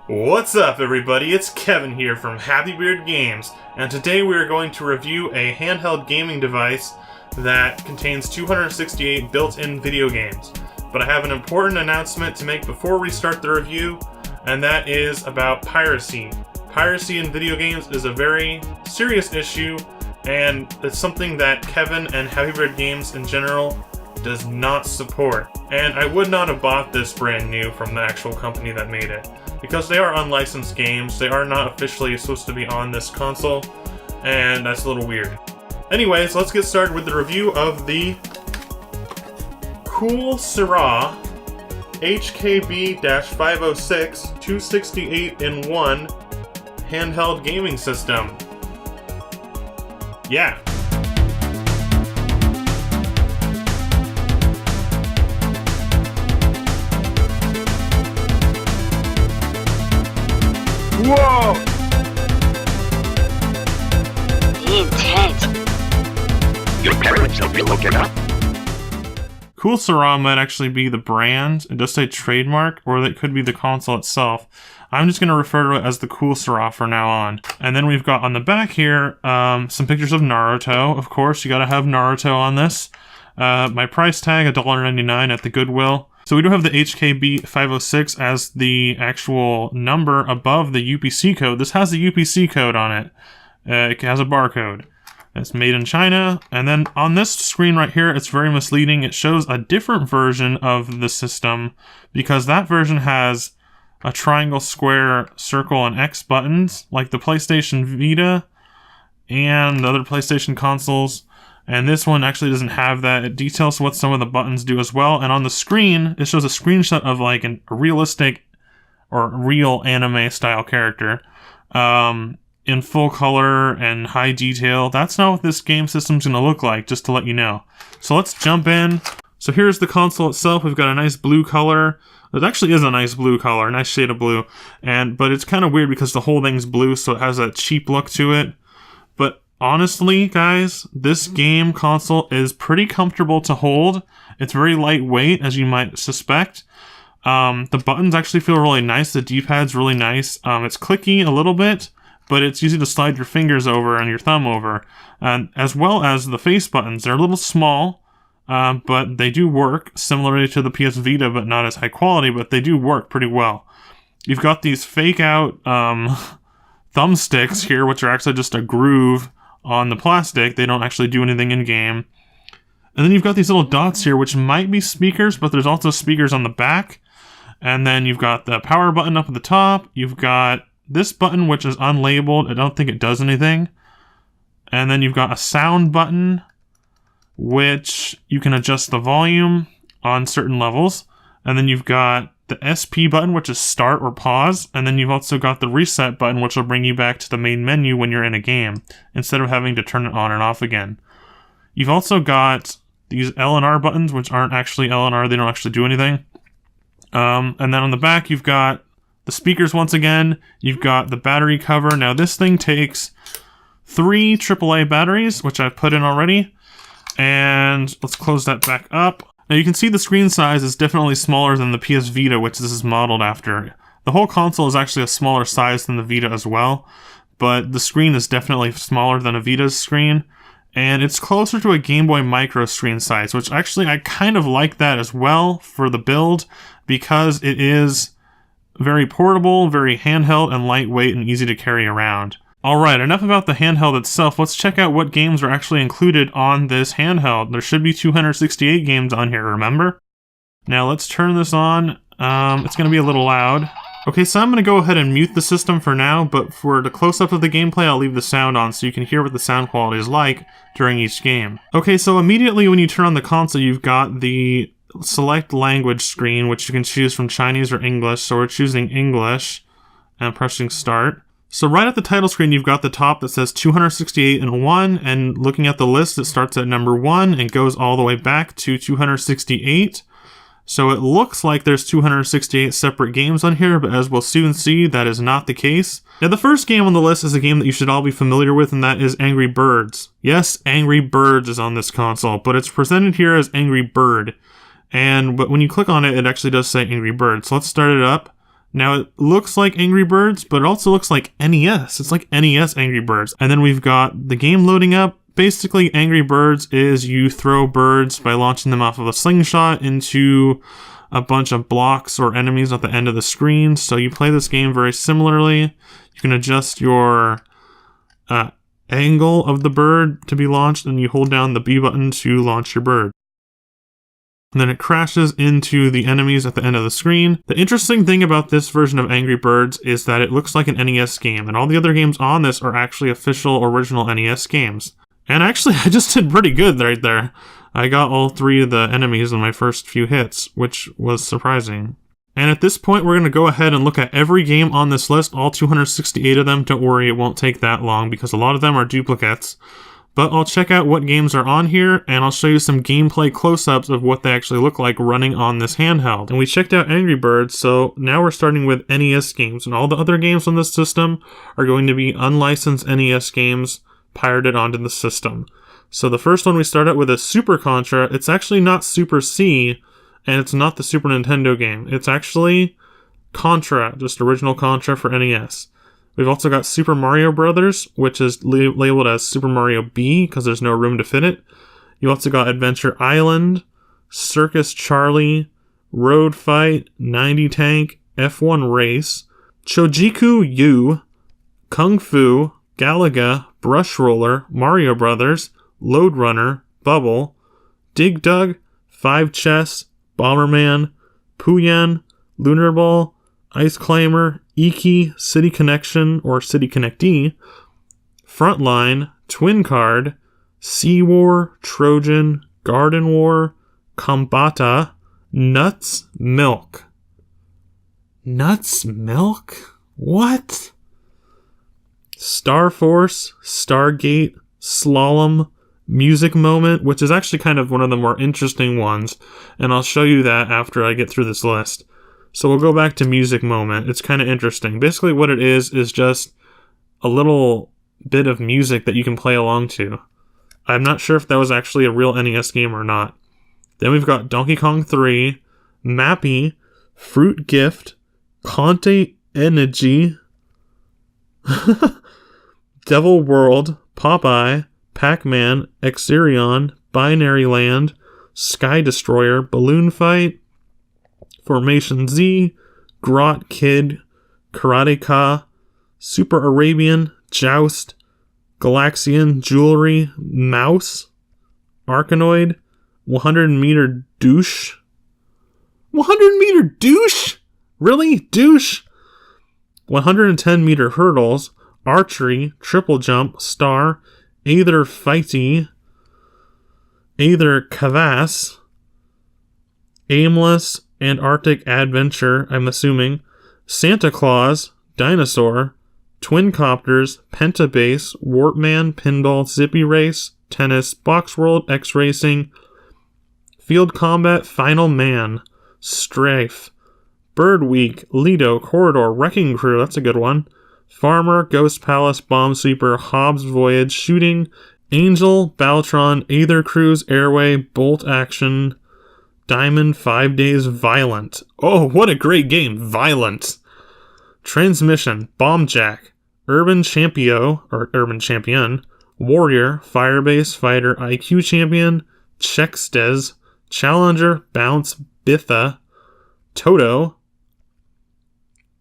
What's up everybody, it's Kevin here from Happy Beard Games, and today we are going to review a handheld gaming device that contains 268 built-in video games. But I have an important announcement to make before we start the review, and that is about piracy. Piracy in video games is a very serious issue, and it's something that Kevin and Happy Beard Games in general does not support. And I would not have bought this brand new from the actual company that made it, because they are unlicensed games. They are not officially supposed to be on this console, and that's a little weird. Anyways, let's get started with the review of the Cool Sirrah HKB-506 268-in-1 handheld gaming system. Yeah. Whoa! Intense. Your parents will be looking up. Cool Sirrah might actually be the brand. It does say trademark, or it could be the console itself. I'm just going to refer to it as the Cool Sirrah for now on. And then we've got on the back here some pictures of Naruto. Of course, you got to have Naruto on this. My price tag, $1.99 at the Goodwill. So we do have the HKB-506 as the actual number above the UPC code. This has the UPC code on it. It has a barcode. It's made in China. And then on this screen right here, it's very misleading. It shows a different version of the system because that version has a triangle, square, circle, and X buttons like the PlayStation Vita and the other PlayStation consoles. And this one actually doesn't have that. It details what some of the buttons do as well. And on the screen, it shows a screenshot of like a realistic or real anime style character in full color and high detail. That's not what this game system's going to look like, just to let you know. So let's jump in. So here's the console itself. We've got a nice blue color. It actually is a nice blue color, a nice shade of blue. But it's kind of weird because the whole thing's blue, so it has that cheap look to it. But honestly, guys, this game console is pretty comfortable to hold. It's very lightweight, as you might suspect. The buttons actually feel really nice. The D-pad's really nice. It's clicky a little bit, but it's easy to slide your fingers over and your thumb over. As well as the face buttons. They're a little small, but they do work, similarly to the PS Vita, but not as high quality, but they do work pretty well. You've got these fake-out thumbsticks here, which are actually just a groove on the plastic. They don't actually do anything in-game. And then you've got these little dots here, which might be speakers, but there's also speakers on the back. And then you've got the power button up at the top. You've got this button, which is unlabeled. I don't think it does anything. And then you've got a sound button, which you can adjust the volume on certain levels. And then you've got the SP button, which is start or pause, and then you've also got the reset button, which will bring you back to the main menu when you're in a game, instead of having to turn it on and off again. You've also got these L and R buttons, which aren't actually L and R, they don't actually do anything. And then on the back, you've got the speakers once again, you've got the battery cover. Now this thing takes 3 AAA batteries, which I've put in already, and let's close that back up. Now you can see the screen size is definitely smaller than the PS Vita, which this is modeled after. The whole console is actually a smaller size than the Vita as well, but the screen is definitely smaller than a Vita's screen, and it's closer to a Game Boy Micro screen size, which actually I kind of like that as well for the build, because it is very portable, very handheld, and lightweight and easy to carry around. Alright, enough about the handheld itself. Let's check out what games are actually included on this handheld. There should be 268 games on here, remember? Now let's turn this on. It's going to be a little loud. Okay, so I'm going to go ahead and mute the system for now, but for the close-up of the gameplay, I'll leave the sound on so you can hear what the sound quality is like during each game. Okay, so immediately when you turn on the console, you've got the select language screen, which you can choose from Chinese or English. So we're choosing English and pressing start. So right at the title screen, you've got the top that says 268-in-1, and looking at the list, it starts at number 1 and goes all the way back to 268. So it looks like there's 268 separate games on here, but as we'll soon see, that is not the case. Now the first game on the list is a game that you should all be familiar with, and that is Angry Birds. Yes, Angry Birds is on this console, but it's presented here as Angry Bird. But when you click on it, it actually does say Angry Bird. So let's start it up. Now, it looks like Angry Birds, but it also looks like NES. It's like NES Angry Birds. And then we've got the game loading up. Basically, Angry Birds is you throw birds by launching them off of a slingshot into a bunch of blocks or enemies at the end of the screen. So you play this game very similarly. You can adjust your angle of the bird to be launched, and you hold down the B button to launch your bird. And then it crashes into the enemies at the end of the screen. The interesting thing about this version of Angry Birds is that it looks like an NES game, and all the other games on this are actually official original NES games. And actually, I just did pretty good right there. I got all 3 of the enemies in my first few hits, which was surprising. And at this point, we're going to go ahead and look at every game on this list, all 268 of them. Don't worry, it won't take that long because a lot of them are duplicates. But I'll check out what games are on here, and I'll show you some gameplay close-ups of what they actually look like running on this handheld. And we checked out Angry Birds, so now we're starting with NES games, and all the other games on this system are going to be unlicensed NES games pirated onto the system. So the first one we start out with is Super Contra. It's actually not Super C, and it's not the Super Nintendo game. It's actually Contra, just original Contra for NES. We've also got Super Mario Brothers, which is labeled as Super Mario B because there's no room to fit it. You also got Adventure Island, Circus Charlie, Road Fight, 90 Tank, F1 Race, Chojiku U, Kung Fu, Galaga, Brush Roller, Mario Brothers, Load Runner, Bubble, Dig Dug, 5 Chess, Bomberman, Puyan, Lunar Ball, Ice Climber, Iki, City Connection or City Connectee, Frontline, Twin Card, Sea War, Trojan, Garden War, Combata, Nuts, Milk. Nuts, Milk? What? Star Force, Stargate, Slalom, Music Moment, which is actually kind of one of the more interesting ones, and I'll show you that after I get through this list. So we'll go back to Music Moment. It's kind of interesting. Basically what it is just a little bit of music that you can play along to. I'm not sure if that was actually a real NES game or not. Then we've got Donkey Kong 3, Mappy, Fruit Gift, Conte Energy, Devil World, Popeye, Pac-Man, Exerion, Binary Land, Sky Destroyer, Balloon Fight, Formation Z, Grot Kid, Karate Ka, Super Arabian, Joust, Galaxian, Jewelry, Mouse, Arkanoid, 100 Meter Douche. 100 Meter Douche? Really? Douche? 110 Meter Hurdles, Archery, Triple Jump, Star, Aether Fighty, Aether Kavass, Aimless, Antarctic Adventure, I'm assuming, Santa Claus, Dinosaur, Twin Copters, Pentabase, Warpman, Pinball, Zippy Race, Tennis, Box World, X Racing, Field Combat, Final Man, Strafe, Bird Week, Lido, Corridor, Wrecking Crew, that's a good one, Farmer, Ghost Palace, Bomb Sweeper, Hobbs Voyage, Shooting, Angel, Baltron, Aether Cruise, Airway, Bolt Action, Diamond, 5 Days, Violent. Oh, what a great game, Violent. Transmission, Bomb Jack, Urban Champion, Warrior, Firebase, Fighter, IQ Champion, Checkstes, Challenger, Bounce, Bitha, Toto,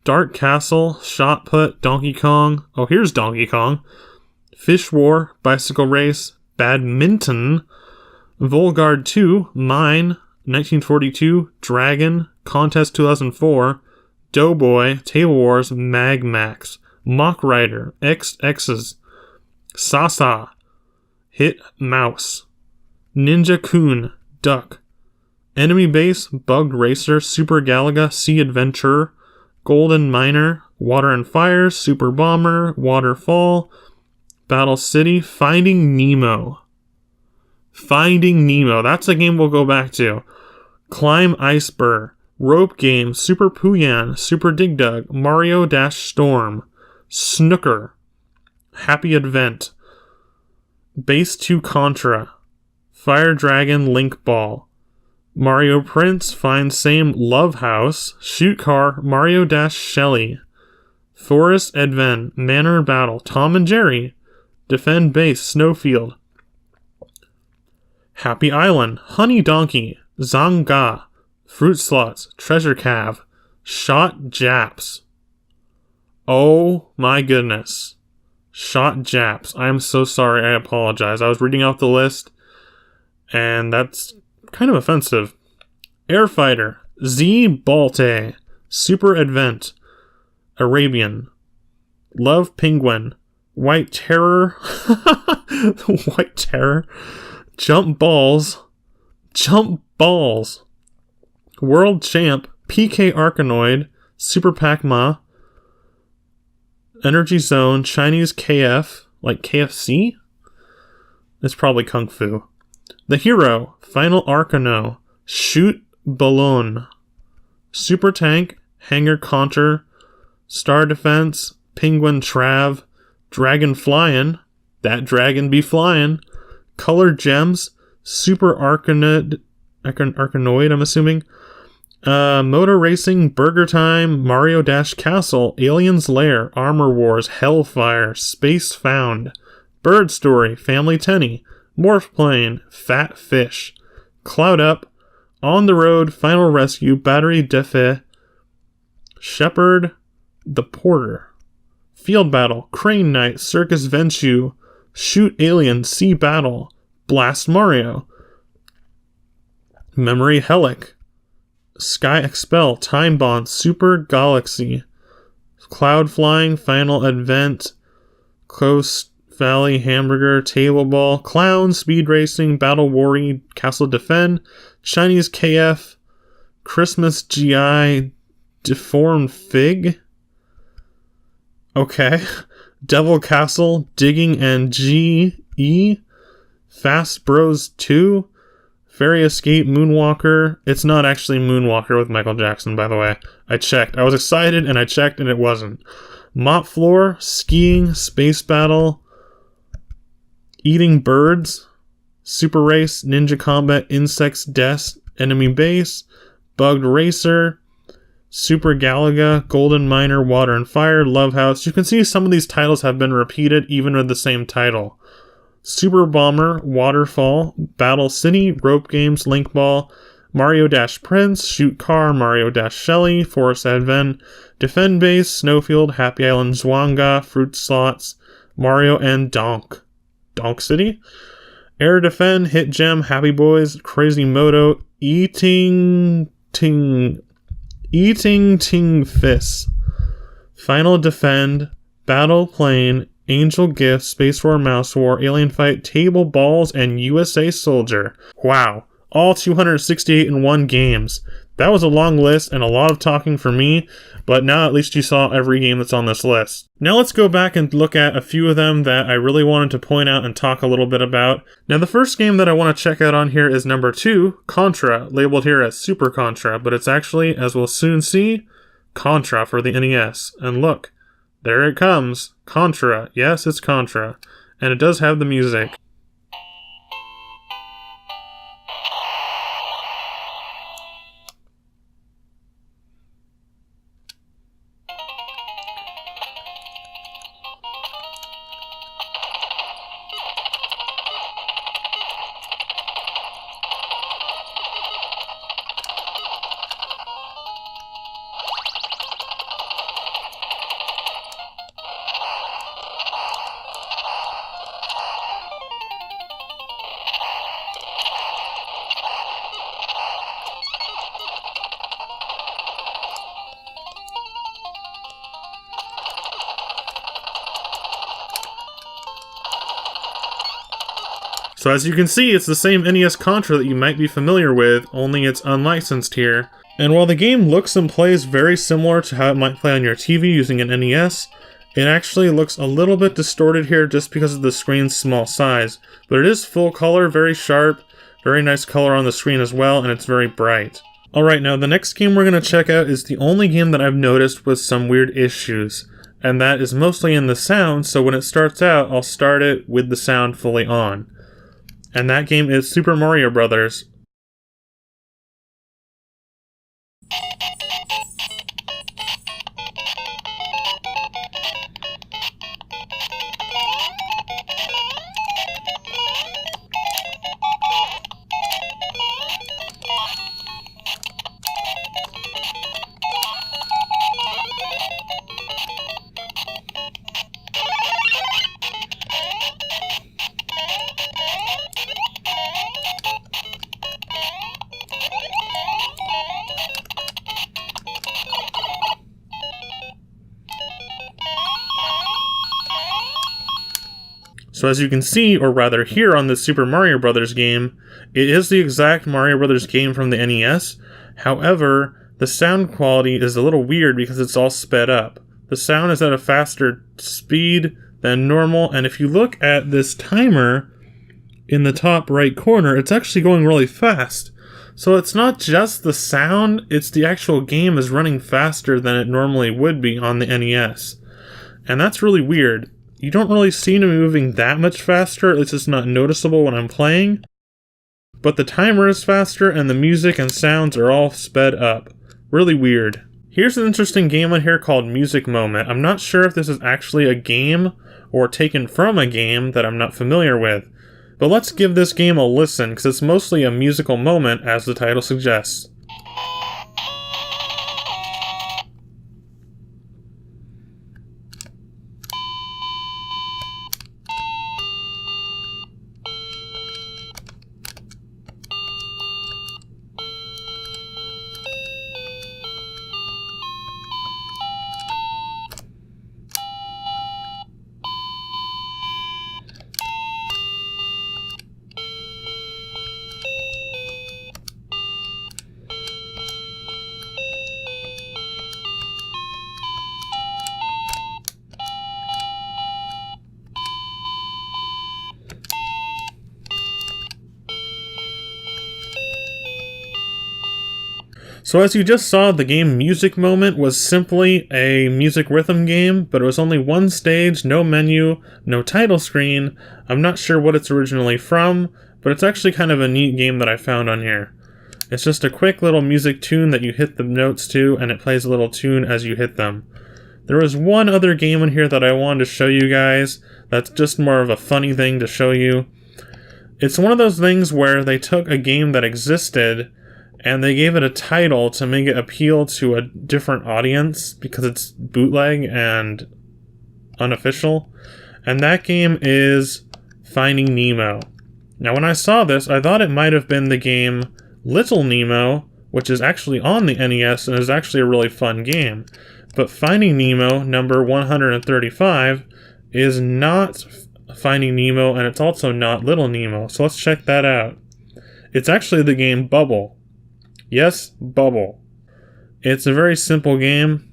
Dark Castle, Shot Put, Donkey Kong. Oh, here's Donkey Kong. Fish War, Bicycle Race, Badminton, Volgard 2, Mine, 1942, Dragon, Contest 2004, Doughboy, Table Wars, Mag Max, Mock Rider, XX's, Sasa, Hit Mouse, Ninja Kun, Duck, Enemy Base, Bugged Racer, Super Galaga, Sea Adventure, Golden Miner, Water and Fire, Super Bomber, Waterfall, Battle City, Finding Nemo. Finding Nemo, that's a game we'll go back to. Climb Ice Burr, Rope Game, Super Puyan, Super Dig Dug, Mario Dash Storm, Snooker, Happy Advent, Base 2 Contra, Fire Dragon Link Ball, Mario Prince, Find Same, Love House, Shoot Car, Mario Dash Shelly, Forest Advent, Manor Battle, Tom and Jerry, Defend Base, Snowfield, Happy Island, Honey Donkey, Zanga, Fruit Slots, Treasure Cave, Shot Japs. Oh my goodness. Shot Japs. I am so sorry, I apologize. I was reading off the list, and that's kind of offensive. Airfighter, Z Balte, Super Advent, Arabian, Love Penguin, White Terror, White Terror, Jump Balls, World Champ, PK Arkanoid, Super Pac-Ma, Energy Zone, Chinese KF, like KFC? It's probably Kung Fu. The Hero, Final Arcano, Shoot Balloon, Super Tank, Hanger Conter, Star Defense, Penguin Trav, Dragon Flyin', That Dragon Be Flyin', Color Gems, Super Arkanoid, I'm assuming, Motor Racing, Burger Time, Mario Dash Castle, Alien's Lair, Armor Wars, Hellfire, Space Found, Bird Story, Family Tenny, Morph Plane, Fat Fish, Cloud Up, On the Road, Final Rescue, Battery Defe, Shepherd, The Porter, Field Battle, Crane Knight, Circus Venture, Shoot Alien, Sea Battle, Blast Mario, Memory Helic, Sky Expel, Time Bond, Super Galaxy, Cloud Flying, Final Advent, Coast Valley, Hamburger, Table Ball, Clown, Speed Racing, Battle Worry, Castle Defend, Chinese KF, Christmas GI, Deformed Fig, okay, Devil Castle, Digging and GE, Fast Bros 2, Fairy Escape, Moonwalker. It's not actually Moonwalker with Michael Jackson, by the way. I checked. I was excited and I checked and it wasn't. Mop Floor, Skiing, Space Battle, Eating Birds, Super Race, Ninja Combat, Insects, Death, Enemy Base, Bugged Racer, Super Galaga, Golden Miner, Water and Fire, Love House. You can see some of these titles have been repeated even with the same title. Super Bomber, Waterfall, Battle City, Rope Games, Link Ball, Mario Dash Prince, Shoot Car, Mario Dash Shelly, Forest Advent, Defend Base, Snowfield, Happy Island, Zwanga, Fruit Slots, Mario and Donk City, Air Defend, Hit Gem, Happy Boys, Crazy Moto, Eating Ting Fists, Final Defend, Battle Plane, Angel Gift, Space War, Mouse War, Alien Fight, Table Balls, and USA Soldier. Wow. All 268 in one games. That was a long list and a lot of talking for me, but now at least you saw every game that's on this list. Now let's go back and look at a few of them that I really wanted to point out and talk a little bit about. Now the first game that I want to check out on here is number 2, Contra, labeled here as Super Contra, but it's actually, as we'll soon see, Contra for the NES. And look, there it comes. Contra. Yes, it's Contra. And it does have the music. So as you can see, it's the same NES Contra that you might be familiar with, only it's unlicensed here. And while the game looks and plays very similar to how it might play on your TV using an NES, it actually looks a little bit distorted here just because of the screen's small size. But it is full color, very sharp, very nice color on the screen as well, and it's very bright. Alright, now the next game we're going to check out is the only game that I've noticed with some weird issues. And that is mostly in the sound, so when it starts out, I'll start it with the sound fully on. And that game is Super Mario Bros. So as you can see, or rather hear on this Super Mario Bros. Game, it is the exact Mario Bros. Game from the NES. However, the sound quality is a little weird because it's all sped up. The sound is at a faster speed than normal, and if you look at this timer in the top right corner, it's actually going really fast. So it's not just the sound, it's the actual game is running faster than it normally would be on the NES. And that's really weird. You don't really see me moving that much faster, at least it's not noticeable when I'm playing. But the timer is faster and the music and sounds are all sped up. Really weird. Here's an interesting game on here called Music Moment. I'm not sure if this is actually a game or taken from a game that I'm not familiar with. But let's give this game a listen, because it's mostly a musical moment, as the title suggests. So as you just saw, the game Music Moment was simply a music rhythm game, but it was only one stage, no menu, no title screen. I'm not sure what it's originally from, but it's actually kind of a neat game that I found on here. It's just a quick little music tune that you hit the notes to, and it plays a little tune as you hit them. There was one other game in here that I wanted to show you guys that's just more of a funny thing to show you. It's one of those things where they took a game that existed and they gave it a title to make it appeal to a different audience because it's bootleg and unofficial. And that game is Finding Nemo. Now when I saw this, I thought it might have been the game Little Nemo, which is actually on the NES and is actually a really fun game. But Finding Nemo, number 135, is not Finding Nemo, and it's also not Little Nemo. So let's check that out. It's actually the game Bubble. Yes, Bubble. It's a very simple game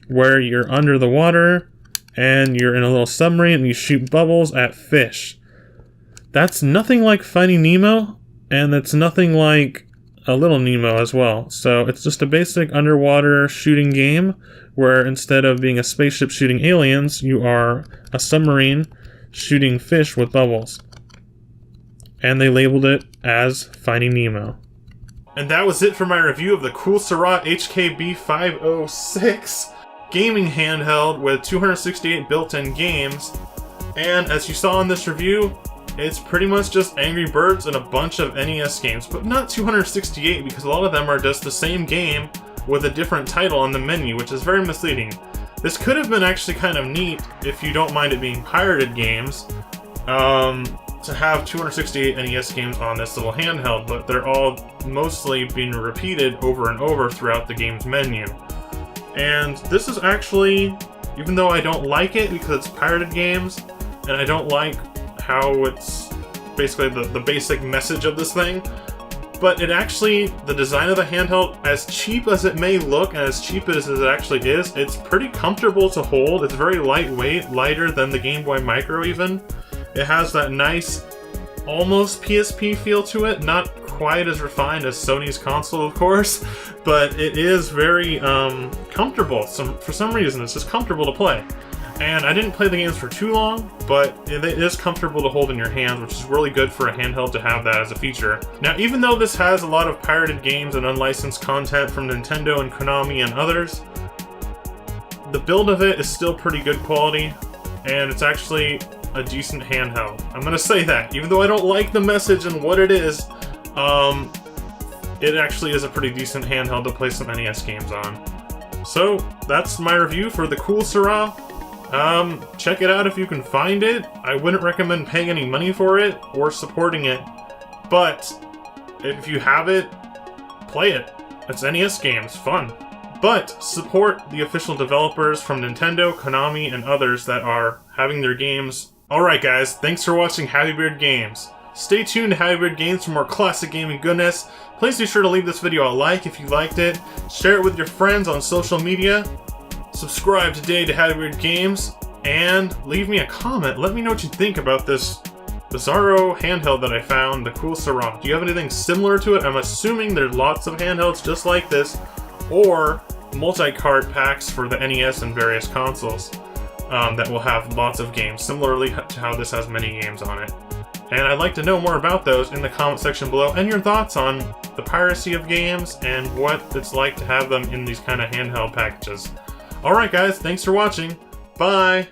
where you're under the water and you're in a little submarine and you shoot bubbles at fish. That's nothing like Finding Nemo, and it's nothing like a Little Nemo as well. So it's just a basic underwater shooting game where instead of being a spaceship shooting aliens, you are a submarine shooting fish with bubbles. And they labeled it as Finding Nemo. And that was it for my review of the Cool Sirrah HKB506 gaming handheld with 268 built-in games. And as you saw in this review, it's pretty much just Angry Birds and a bunch of NES games, but not 268 because a lot of them are just the same game with a different title on the menu, which is very misleading. This could have been actually kind of neat if you don't mind it being pirated games. To have 268 NES games on this little handheld, but they're all mostly being repeated over and over throughout the game's menu. And this is actually, even though I don't like it because it's pirated games, and I don't like how it's basically the basic message of this thing, but it actually, the design of the handheld, as cheap as it may look and as cheap as it actually is, it's pretty comfortable to hold. It's very lightweight, lighter than the Game Boy Micro even. It has that nice, almost PSP feel to it, not quite as refined as Sony's console, of course, but it is very comfortable. For some reason, it's just comfortable to play. And I didn't play the games for too long, but it is comfortable to hold in your hands, which is really good for a handheld to have that as a feature. Now, even though this has a lot of pirated games and unlicensed content from Nintendo and Konami and others, the build of it is still pretty good quality, and it's actually a decent handheld. I'm gonna say that, even though I don't like the message and what it is, it actually is a pretty decent handheld to play some NES games on. So, that's my review for the Cool Sirrah. Check it out if you can find it. I wouldn't recommend paying any money for it or supporting it, but if you have it, play it. It's NES games, fun. But support the official developers from Nintendo, Konami, and others that are having their games. Alright guys, thanks for watching Happy Beard Games. Stay tuned to Happy Beard Games for more classic gaming goodness. Please be sure to leave this video a like if you liked it, share it with your friends on social media, subscribe today to Happy Beard Games, and leave me a comment. Let me know what you think about this bizarro handheld that I found, the Cool Sirrah. Do you have anything similar to it? I'm assuming there's lots of handhelds just like this, or multi-card packs for the NES and various consoles that will have lots of games, similarly to how this has many games on it. And I'd like to know more about those in the comment section below, and your thoughts on the piracy of games and what it's like to have them in these kind of handheld packages. Alright guys, thanks for watching. Bye!